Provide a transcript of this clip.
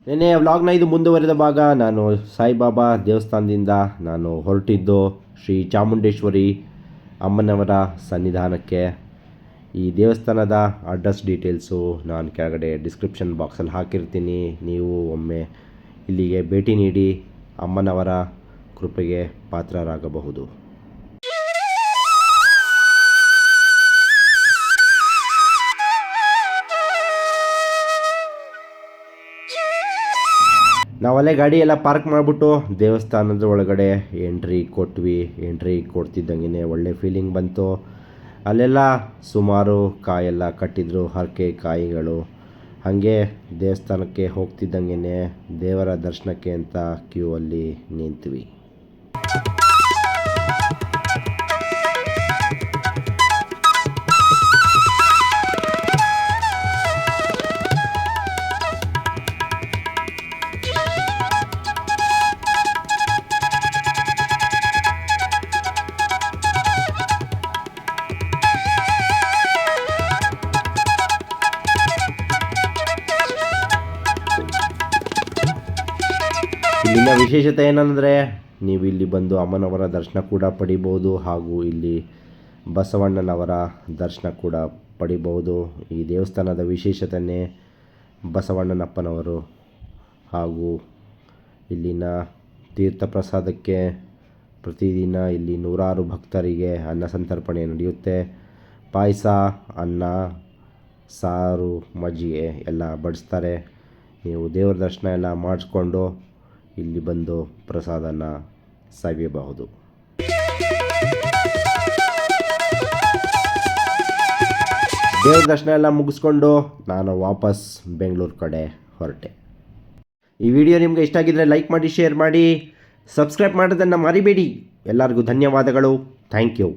ನೆನ್ನೆ ವ್ಲಾಗ್ನ ಇದು ಮುಂದುವರೆದ ಭಾಗ. ನಾನು ಸಾಯಿಬಾಬಾ ದೇವಸ್ಥಾನದಿಂದ ನಾನು ಹೊರಟಿದ್ದು ಶ್ರೀ ಚಾಮುಂಡೇಶ್ವರಿ ಅಮ್ಮನವರ ಸನ್ನಿಧಾನಕ್ಕೆ. ಈ ದೇವಸ್ಥಾನದ ಅಡ್ರೆಸ್ ಡೀಟೇಲ್ಸು ನಾನು ಕೆಳಗಡೆ ಡಿಸ್ಕ್ರಿಪ್ಷನ್ ಬಾಕ್ಸಲ್ಲಿ ಹಾಕಿರ್ತೀನಿ. ನೀವು ಒಮ್ಮೆ ಇಲ್ಲಿಗೆ ಭೇಟಿ ನೀಡಿ ಅಮ್ಮನವರ ಕೃಪೆಗೆ ಪಾತ್ರರಾಗಬಹುದು. ನಾವಲ್ಲೇ ಗಾಡಿ ಎಲ್ಲ ಪಾರ್ಕ್ ಮಾಡಿಬಿಟ್ಟು ದೇವಸ್ಥಾನದ ಒಳಗಡೆ ಎಂಟ್ರಿ ಕೊಡ್ತಿದ್ದಂಗೆ ಒಳ್ಳೆ ಫೀಲಿಂಗ್ ಬಂತು. ಅಲ್ಲೆಲ್ಲ ಸುಮಾರು ಕಾಯೆಲ್ಲ ಕಟ್ಟಿದ್ರು, ಹರಕೆ ಕಾಯಿಗಳು. ಹಾಗೆ ದೇವಸ್ಥಾನಕ್ಕೆ ಹೋಗ್ತಿದ್ದಂಗೆ ದೇವರ ದರ್ಶನಕ್ಕೆ ಅಂತ ಕ್ಯೂ ಅಲ್ಲಿ ನಿಂತ್ವಿ. ಇಲ್ಲಿನ ವಿಶೇಷತೆ ಏನಂದರೆ, ನೀವು ಇಲ್ಲಿ ಬಂದು ಅಮ್ಮನವರ ದರ್ಶನ ಕೂಡ ಪಡಿಬೋದು, ಹಾಗೂ ಇಲ್ಲಿ ಬಸವಣ್ಣನವರ ದರ್ಶನ ಕೂಡ ಪಡಿಬೋದು. ಈ ದೇವಸ್ಥಾನದ ವಿಶೇಷತೆಯೇ ಬಸವಣ್ಣನಪ್ಪನವರು. ಹಾಗೂ ಇಲ್ಲಿನ ತೀರ್ಥ ಪ್ರಸಾದಕ್ಕೆ ಪ್ರತಿದಿನ ಇಲ್ಲಿ ನೂರಾರು ಭಕ್ತರಿಗೆ ಅನ್ನ ಸಂತರ್ಪಣೆ ನಡೆಯುತ್ತೆ. ಪಾಯಸ, ಅನ್ನ, ಸಾರು, ಮಜ್ಜಿಗೆ ಎಲ್ಲ ಬಡಿಸ್ತಾರೆ. ನೀವು ದೇವರ ದರ್ಶನ ಎಲ್ಲ ಮಾಡಿಸ್ಕೊಂಡು ಇಲ್ಲಿ ಬಂದು ಪ್ರಸಾದನ ಸವಿಯಬಹುದು. ದೇವ್ರ ದರ್ಶನ ಎಲ್ಲ ಮುಗಿಸ್ಕೊಂಡು ನಾನು ವಾಪಸ್ ಬೆಂಗಳೂರು ಕಡೆ ಹೊರಟೆ. ಈ ವಿಡಿಯೋ ನಿಮಗೆ ಇಷ್ಟ ಆಗಿದ್ದರೆ ಲೈಕ್ ಮಾಡಿ, ಶೇರ್ ಮಾಡಿ, ಸಬ್ಸ್ಕ್ರೈಬ್ ಮಾಡೋದನ್ನು ಮರಿಬೇಡಿ. ಎಲ್ಲರಿಗೂ ಧನ್ಯವಾದಗಳು. Thank you.